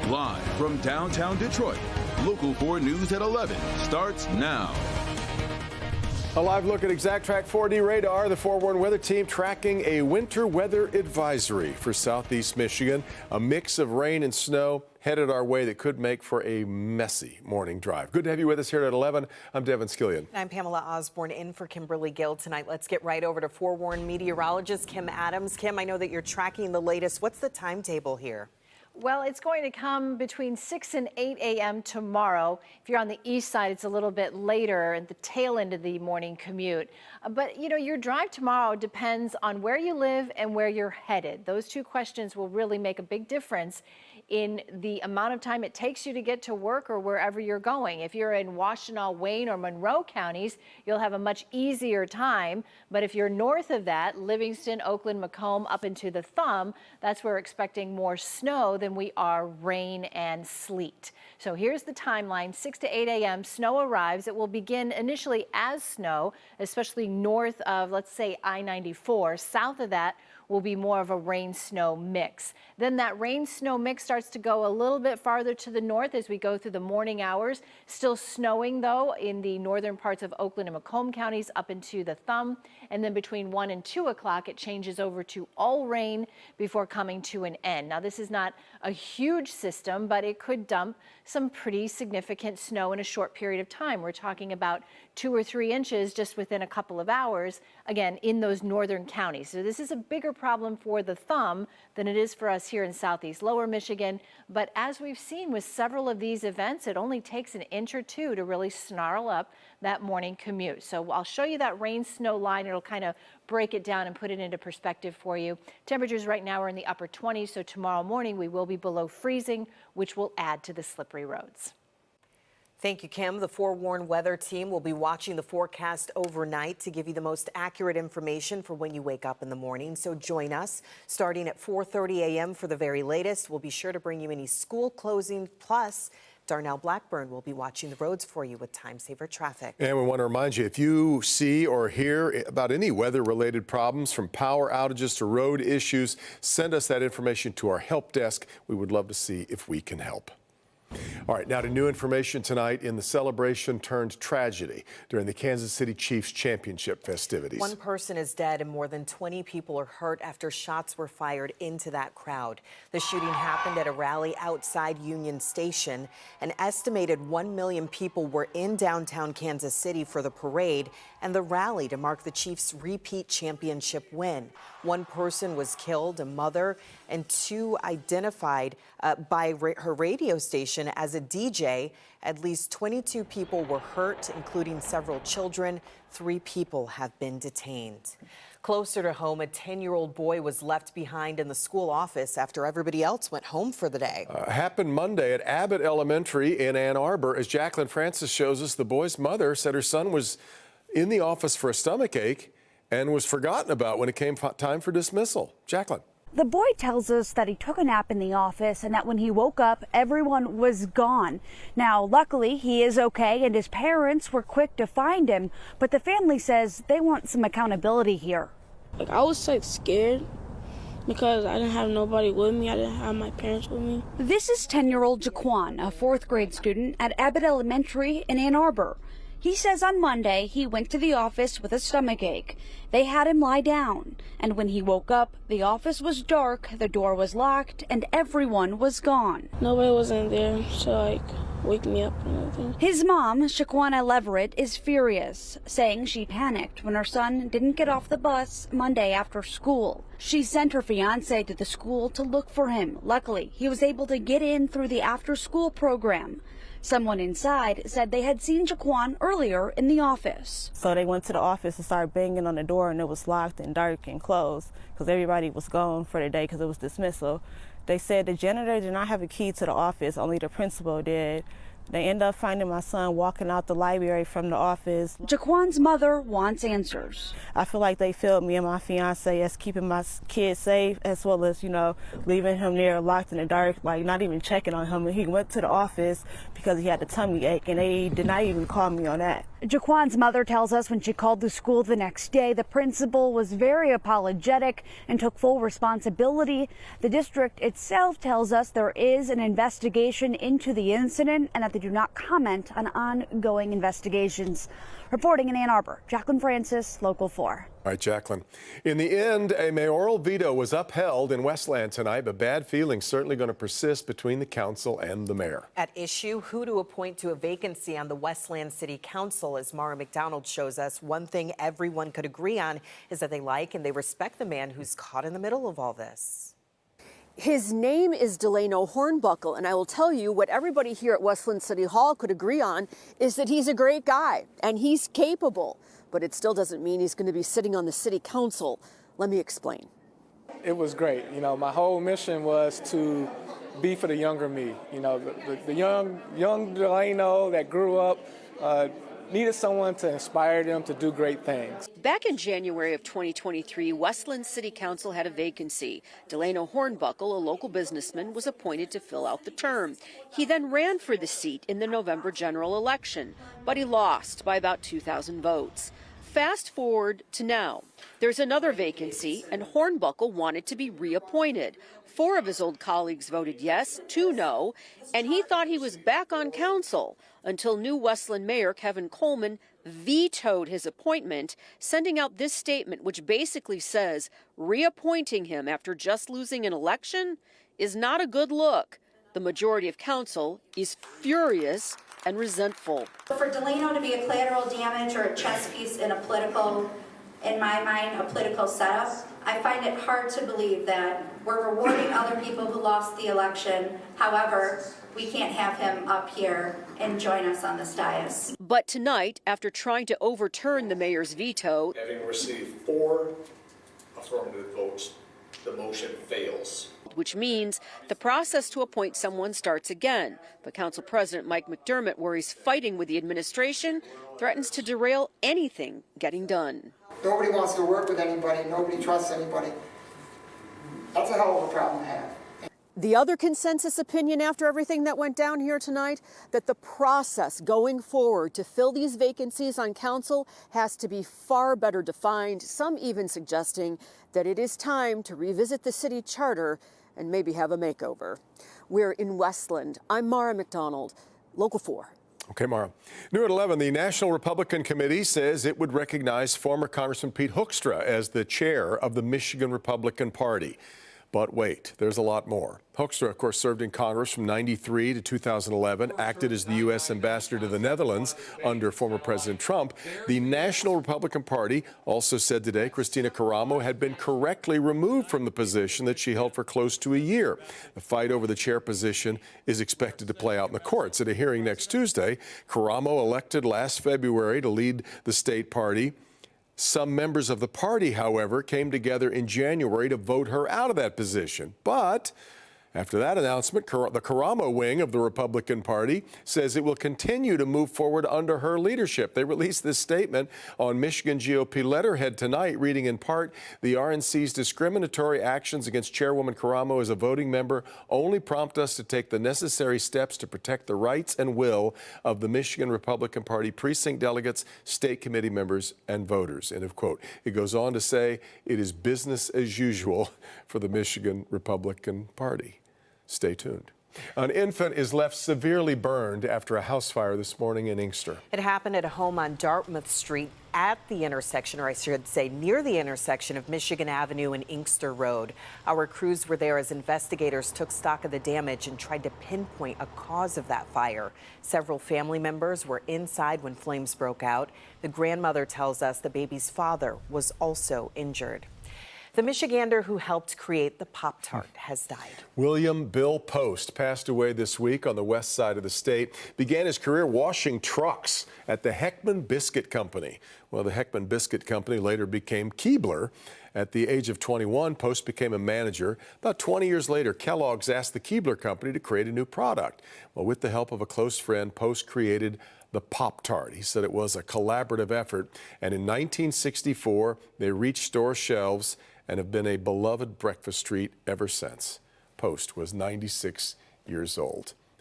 Live from downtown Detroit, Local 4 News at 11 starts now. A live look at Exact Track 4D radar. The forewarned weather team tracking a winter weather advisory for southeast Michigan. A mix of rain and snow headed our way that could make for a messy morning drive. Good to have you with us here at 11. I'm Devin Skillian. I'm Pamela Osborne in for Kimberly Gill tonight. Let's get right over to forewarned meteorologist Kim Adams. Kim, I know that you're tracking the latest. What's the timetable here? Well, it's going to come between 6 and 8 a.m. tomorrow. If you're on the east side, it's a little bit later at the tail end of the morning commute. But, you know, your drive tomorrow depends on where you live and where you're headed. Those two questions will really make a big difference in the amount of time it takes you to get to work or wherever you're going. If you're in Washtenaw, Wayne, or Monroe counties, you'll have a much easier time. But if you're north of that, Livingston, Oakland, Macomb, up into the Thumb, that's where we're expecting more snow than we are rain and sleet. So here's the timeline. 6 to 8 a.m. snow arrives. It will begin initially as snow, especially north of, let's say, I-94. South of that will be more of a rain-snow mix. Then that rain-snow mix starts to go a little bit farther to the north as we go through the morning hours. Still snowing, though, in the northern parts of Oakland and Macomb counties up into the Thumb. And then between 1 and 2 o'clock, it changes over to all rain before coming to an end. Now, this is not a huge system, but it could dump some pretty significant snow in a short period of time. We're talking about 2 or 3 inches just within a couple of hours, again, in those northern counties. So this is a bigger problem for the Thumb than it is for us here in southeast lower Michigan. But as we've seen with several of these events, it only takes an inch or two to really snarl up that morning commute. So I'll show you that rain snow line. It'll kind of break it down and put it into perspective for you. Temperatures right now are in the upper 20s, so tomorrow morning we will be below freezing, which will add to the slippery roads. Thank you, Kim. The forewarned weather team will be watching the forecast overnight to give you the most accurate information for when you wake up in the morning. So join us starting at 4:30 a.m. for the very latest. We'll be sure to bring you any school closing. Plus, Darnell Blackburn will be watching the roads for you with time saver traffic. And we want to remind you, if you see or hear about any weather-related problems, from power outages to road issues, send us that information to our help desk. We would love to see if we can help. All right, now to new information tonight in the celebration turned tragedy during the Kansas City Chiefs championship festivities. One person is dead and more than 20 people are hurt after shots were fired into that crowd. The shooting happened at a rally outside Union Station. An estimated 1 million people were in downtown Kansas City for the parade and the rally to mark the Chiefs' repeat championship win. One person was killed, a mother, and 2 identified by her radio station as a DJ. At least 22 people were hurt, including several children. 3 people have been detained. Closer to home, a 10-year-old boy was left behind in the school office after everybody else went home for the day. Happened Monday at Abbott Elementary in Ann Arbor. As Jacqueline Francis shows us, the boy's mother said her son was in the office for a stomach ache and was forgotten about when it came time for dismissal. Jacqueline. The boy tells us that he took a nap in the office and that when he woke up, everyone was gone. Now, luckily, he is okay and his parents were quick to find him, but the family says they want some accountability here. I was scared because I didn't have nobody with me. I didn't have my parents with me. This is 10-year-old Jaquan, a 4th grade student at Abbott Elementary in Ann Arbor. He says on Monday he went to the office with a stomach ache. They had him lie down, and when he woke up, the office was dark, the door was locked, and everyone was gone. Nobody was in there to wake me up or anything. His mom, Shaquana Leverett, is furious, saying she panicked when her son didn't get off the bus Monday after school. She sent her fiance to the school to look for him. Luckily, he was able to get in through the after-school program. Someone inside said they had seen Jaquan earlier in the office. So they went to the office and started banging on the door, and it was locked and dark and closed because everybody was gone for the day because it was dismissal. They said the janitor did not have a key to the office, only the principal did. They ended up finding my son walking out the library from the office. Jaquan's mother wants answers. I feel like they failed me and my fiance as keeping my kid safe, as well as, leaving him there locked in the dark, not even checking on him. And he went to the office because he had a tummy ache, and they did not even call me on that. Jaquan's mother tells us when she called the school the next day, the principal was very apologetic and took full responsibility. The district itself tells us there is an investigation into the incident and that they do not comment on ongoing investigations. Reporting in Ann Arbor, Jacqueline Francis, Local 4. All right, Jacqueline. In the end, a mayoral veto was upheld in Westland tonight, but bad feelings certainly going to persist between the council and the mayor. At issue, who to appoint to a vacancy on the Westland City Council. As Mara McDonald shows us, one thing everyone could agree on is that they like and they respect the man who's caught in the middle of all this. His name is Delano Hornbuckle, and I will tell you what everybody here at Westland City Hall could agree on is that he's a great guy and he's capable, but it still doesn't mean he's going to be sitting on the city council. Let me explain. It was great. You know, my whole mission was to be for the younger me. You know, the young Delano that grew up needed someone to inspire them to do great things. Back in January of 2023, Westland City Council had a vacancy. Delano Hornbuckle, a local businessman, was appointed to fill out the term. He then ran for the seat in the November general election, but he lost by about 2,000 votes. Fast forward to now. There's another vacancy, and Hornbuckle wanted to be reappointed. 4 of his old colleagues voted yes, 2 no, and he thought he was back on council until new Westland Mayor Kevin Coleman vetoed his appointment, sending out this statement which basically says reappointing him after just losing an election is not a good look. The majority of council is furious and resentful. For Delano to be a collateral damage or a chess piece in a political, in my mind, a political setup, I find it hard to believe that we're rewarding other people who lost the election. However, we can't have him up here and join us on this dais. But tonight, after trying to overturn the mayor's veto, having received 4 affirmative votes, the motion fails. Which means the process to appoint someone starts again. But Council President Mike McDermott worries fighting with the administration threatens to derail anything getting done. Nobody wants to work with anybody. Nobody trusts anybody. That's a hell of a problem to have. The other consensus opinion after everything that went down here tonight, that the process going forward to fill these vacancies on council has to be far better defined, some even suggesting that it is time to revisit the city charter and maybe have a makeover. We're in Westland. I'm Mara McDonald, Local 4. Okay, Mara. New at 11, the National Republican Committee says it would recognize former Congressman Pete Hoekstra as the chair of the Michigan Republican Party. But wait, there's a lot more. Hoekstra, of course, served in Congress from 93 to 2011, acted as the U.S. ambassador to the Netherlands under former President Trump. The National Republican Party also said today Christina Caramo had been correctly removed from the position that she held for close to a year. The fight over the chair position is expected to play out in the courts. At a hearing next Tuesday, Caramo, elected last February to lead the state party. Some members of the party, however, came together in January to vote her out of that position. But after that announcement, the Caramo wing of the Republican Party says it will continue to move forward under her leadership. They released this statement on Michigan GOP letterhead tonight, reading in part, the RNC's discriminatory actions against Chairwoman Caramo as a voting member only prompt us to take the necessary steps to protect the rights and will of the Michigan Republican Party precinct delegates, state committee members, and voters. End of quote. It goes on to say it is business as usual for the Michigan Republican Party. Stay tuned. An infant is left severely burned after a house fire this morning in Inkster. It happened at a home on Dartmouth Street at the intersection, or I should say near the intersection of Michigan Avenue and Inkster Road. Our crews were there as investigators took stock of the damage and tried to pinpoint a cause of that fire. Several family members were inside when flames broke out. The grandmother tells us the baby's father was also injured. The Michigander who helped create the Pop-Tart has died. William Bill Post passed away this week on the west side of the state. Began his career washing trucks at the Heckman Biscuit Company. Well, the Heckman Biscuit Company later became Keebler. At the age of 21, Post became a manager. About 20 years later, Kellogg's asked the Keebler Company to create a new product. Well, with the help of a close friend, Post created the Pop-Tart. He said it was a collaborative effort. And in 1964, they reached store shelves and have been a beloved breakfast treat ever since. Post was 96 years old.